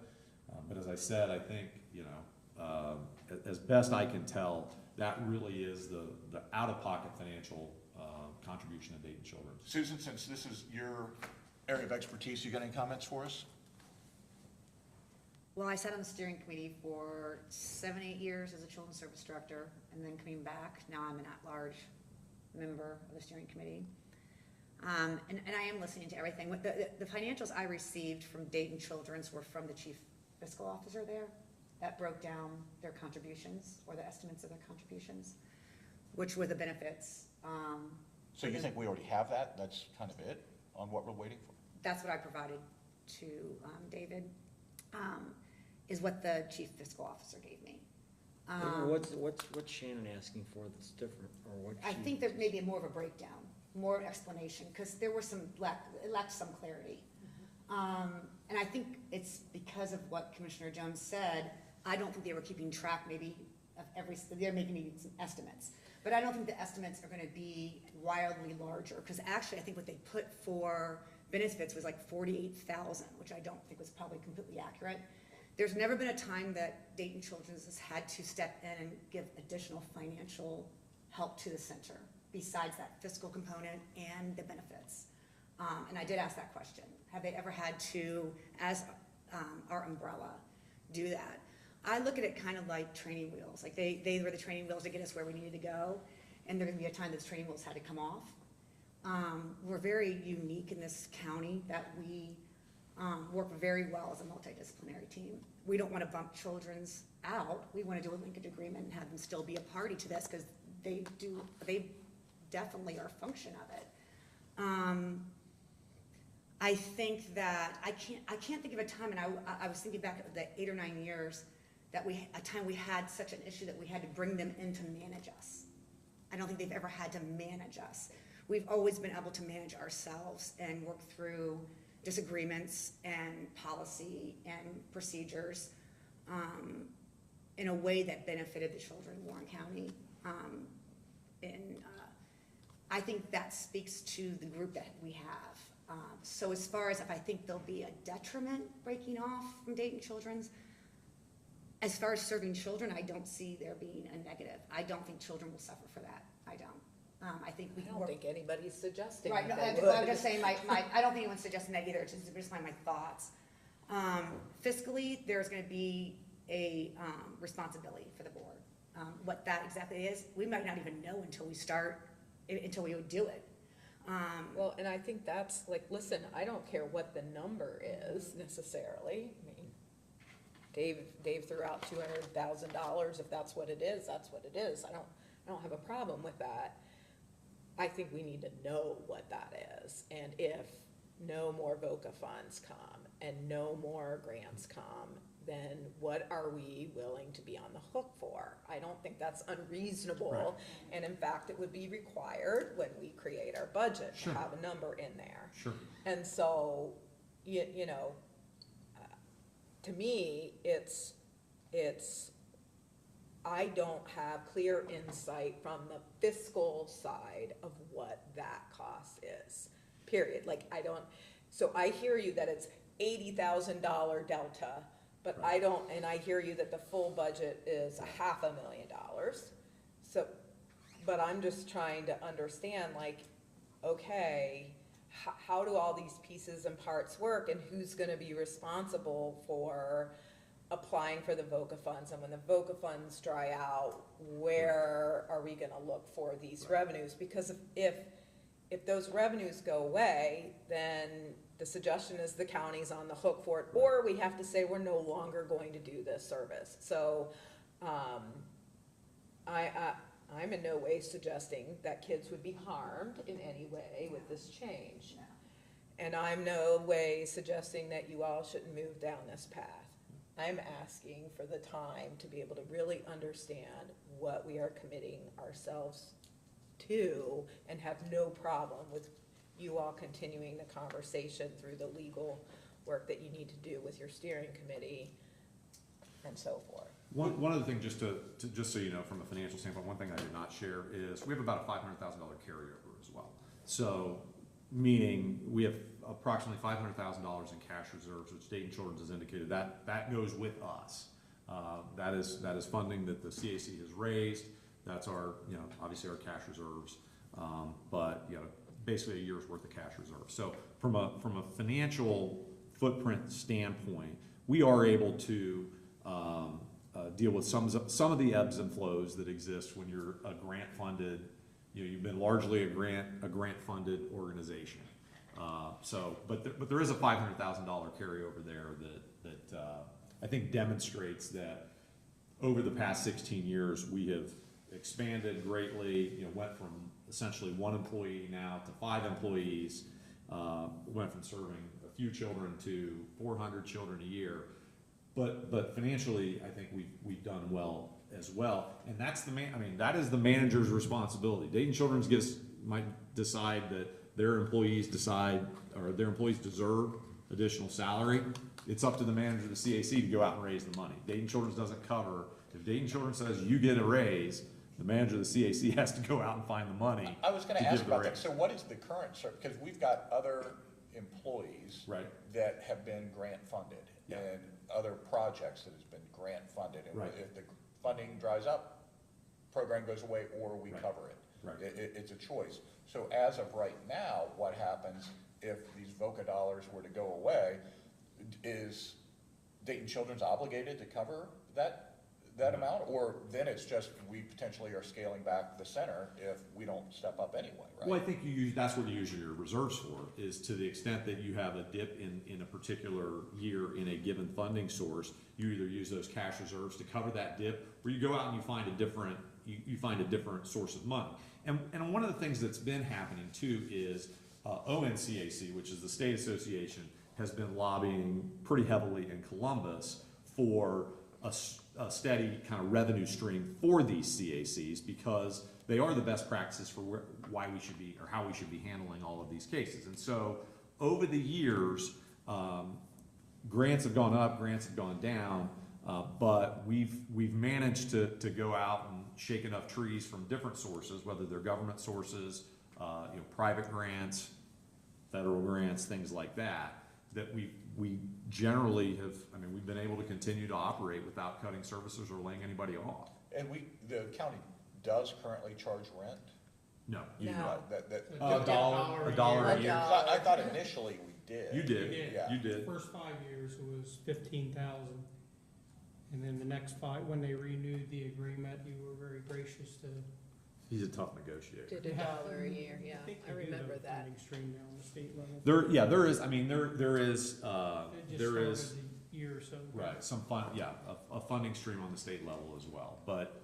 But as I said, I think, as best I can tell, that really is the out-of-pocket financial contribution of Dayton Children's. Susan, since this is your area of expertise, you got any comments for us? Well, I sat on the steering committee for 7-8 years as a children's service director, and then coming back, now I'm an at-large member of the steering committee. And I am listening to everything. The financials I received from Dayton Children's were from the chief fiscal officer there. That broke down their contributions, or the estimates of their contributions, which were the benefits. So you think we already have that? That's kind of it on what we're waiting for? That's what I provided to David, is what the chief fiscal officer gave me. What's Shannon asking for that's different, or what? I think there may be more of a breakdown, more explanation, because there was it lacked some clarity. And I think it's because of what Commissioner Jones said. I don't think they were keeping track maybe of they're making some estimates. But I don't think the estimates are gonna be wildly larger, because actually I think what they put for benefits was like 48,000, which I don't think was probably completely accurate. There's never been a time that Dayton Children's has had to step in and give additional financial help to the center, besides that fiscal component and the benefits. And I did ask that question. Have they ever had to, as our umbrella, do that? I look at it kind of like training wheels. Like they were the training wheels to get us where we needed to go, and there's gonna be a time that the training wheels had to come off. We're very unique in this county that we work very well as a multidisciplinary team. We don't want to bump children's out. We want to do a linkage agreement and have them still be a party to this, because they definitely are a function of it. I think that I can't think of a time, and I was thinking back of the 8 or 9 years that we had such an issue that we had to bring them in to manage us. I don't think they've ever had to manage us. We've always been able to manage ourselves and work through disagreements and policy and procedures in a way that benefited the children in Warren County. I think that speaks to the group that we have. So as far as if I think there'll be a detriment breaking off from Dayton Children's, as far as serving children, I don't see there being a negative. I don't think children will suffer for that. I don't. I think we can I don't think anybody's suggesting right, no, they I'm would. just saying, I don't think anyone's suggesting that either, it's just my thoughts. Fiscally, there's gonna be a responsibility for the board. What that exactly is, we might not even know until we would do it. Well, and I think that's like, listen, I don't care what the number is necessarily. I mean, Dave threw out $200,000. If that's what it is, that's what it is. I don't have a problem with that. I think we need to know what that is, and if no more VOCA funds come and no more grants come, then what are we willing to be on the hook for? I don't think that's unreasonable, Right. and in fact, it would be required when we create our budget Sure. to have a number in there. Sure. And so, you know, to me, it's, I don't have clear insight from the fiscal side of what that cost is, period. Like, I don't, so I hear you that it's $80,000 delta, but I don't, and I hear you that the full budget is $500,000. So, but I'm just trying to understand, like, okay, how do all these pieces and parts work, and who's gonna be responsible for applying for the VOCA funds, and when the VOCA funds dry out, where are we gonna look for these revenues? Because if if those revenues go away, then the suggestion is the county's on the hook for it, or we have to say we're no longer going to do this service. So, I'm in no way suggesting that kids would be harmed in any way with this change. And I'm no way suggesting that you all shouldn't move down this path. I'm asking for the time to be able to really understand what we are committing ourselves to and have no problem with you all continuing the conversation through the legal work that you need to do with your steering committee and so forth. One other thing, just so you know, from a financial standpoint, one thing I did not share is we have about a $500,000 carryover as well. So, meaning we have approximately $500,000 in cash reserves, which Dayton Children's has indicated that goes with us. That is funding that the CAC has raised. That's our, obviously our cash reserves, but basically a year's worth of cash reserves. So from a financial footprint standpoint, we are able to deal with some of the ebbs and flows that exist when you're a grant funded. You've been largely a grant funded organization. But there is a $500,000 carryover there that I think demonstrates that over the past 16 years we have expanded greatly. Went from essentially 1 employee now to 5 employees. Went from serving a few children to 400 children a year. But financially, I think we've done well as well, and that's that is the manager's responsibility. Dayton Children's might decide that their employees deserve additional salary. It's up to the manager of the CAC to go out and raise the money. Dayton Children's doesn't cover. If Dayton Children's says you get a raise, the manager of the CAC has to go out and find the money. I was gonna ask about that. So what is the current, because we've got other employees Right. that have been grant funded Yeah. and other projects that has been grant funded. And Right. if the funding dries up, program goes away or we Right. cover it. Right. It's a choice. So as of right now, what happens if these VOCA dollars were to go away? Is Dayton Children's obligated to cover that amount? Or then it's just we potentially are scaling back the center if we don't step up anyway, right? Well, I think that's what you use your reserves for, is to the extent that you have a dip in a particular year in a given funding source, you either use those cash reserves to cover that dip, or you go out and you find a different source of money. And one of the things that's been happening too is ONCAC, which is the state association, has been lobbying pretty heavily in Columbus for a steady kind of revenue stream for these CACs, because they are the best practices for why we should be, or how we should be handling all of these cases. And so over the years, grants have gone up, grants have gone down, but we've managed to go out and shake enough trees from different sources, whether they're government sources, private grants, federal grants, things like that, that we generally have, we've been able to continue to operate without cutting services or laying anybody off. And the county does currently charge rent? No, you do No. not. That- A dollar a A year. dollar. I thought initially we did. You did, Yeah. you did. First 5 years it was 15,000. And then the next 5, when they renewed the agreement, you were very gracious to. He's a tough negotiator. Did $1 a year, yeah, think I they do have remember a that. funding stream now on the state level. There is, there is, It just started a year or so ago. right, some fun, yeah, a funding stream on the state level as well. But,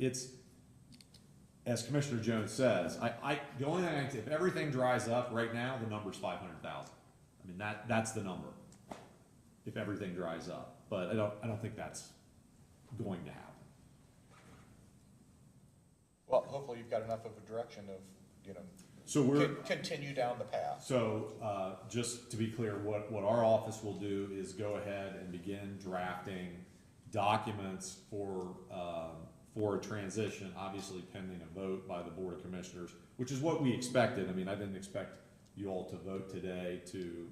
it's, as Commissioner Jones says, the only thing if everything dries up right now, the number's 500,000. That's the number, if everything dries up. But I don't think that's going to happen. Well, hopefully you've got enough of a direction of, So we're. continue down the path. So, just to be clear, what our office will do is go ahead and begin drafting documents for a transition, obviously pending a vote by the Board of Commissioners, which is what we expected. I didn't expect you all to vote today to,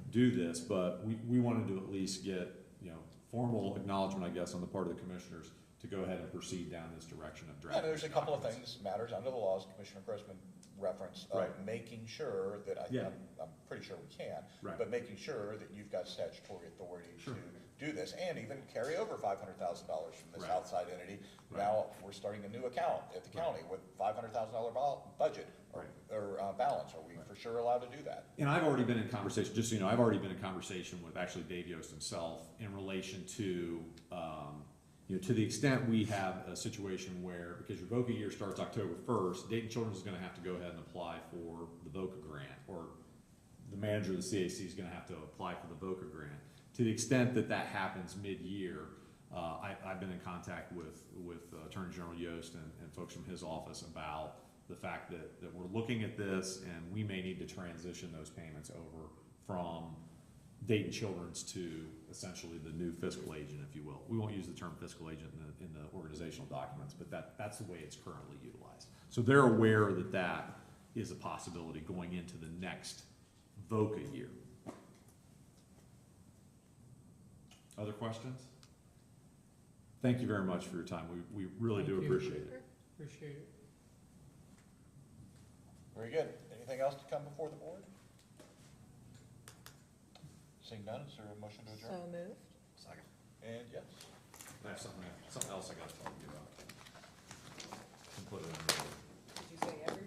do this, but we wanted to at least get, formal acknowledgement, I guess, on the part of the commissioners to go ahead and proceed down this direction of Yeah, drafting. there's a couple of documents. things, matters under the laws, Commissioner Grossman referenced, of Right. making sure that, Yeah. I'm pretty sure we can, Right. but making sure that you've got statutory authority Sure. to do this, and even carry over $500,000 from this Right. outside entity. Right. Now, we're starting a new account at the Right. county with $500,000 budget. or balance? Are we for sure allowed to do that? And I've already been in conversation, just so you know, I've already been in conversation with actually Dave Yost himself in relation to, to the extent we have a situation where, because your VOCA year starts October 1st, Dayton Children's is gonna have to go ahead and apply for the VOCA grant, or the manager of the CAC is gonna have to apply for the VOCA grant. To the extent that that happens mid-year, I've been in contact with Attorney General Yost and folks from his office about the fact that we're looking at this, and we may need to transition those payments over from Dayton Children's to essentially the new fiscal agent, if you will. We won't use the term fiscal agent in the organizational documents, but that's the way it's currently utilized. So they're aware that that is a possibility going into the next VOCA year. Other questions? Thank you very much for your time. We really do Thank you. appreciate it. Appreciate it. Very good. Anything else to come before the board? Seeing none, is there a motion to adjourn? So moved. Second. And yes. I have something else I gotta talk to you about. Can put it in there. Did you say every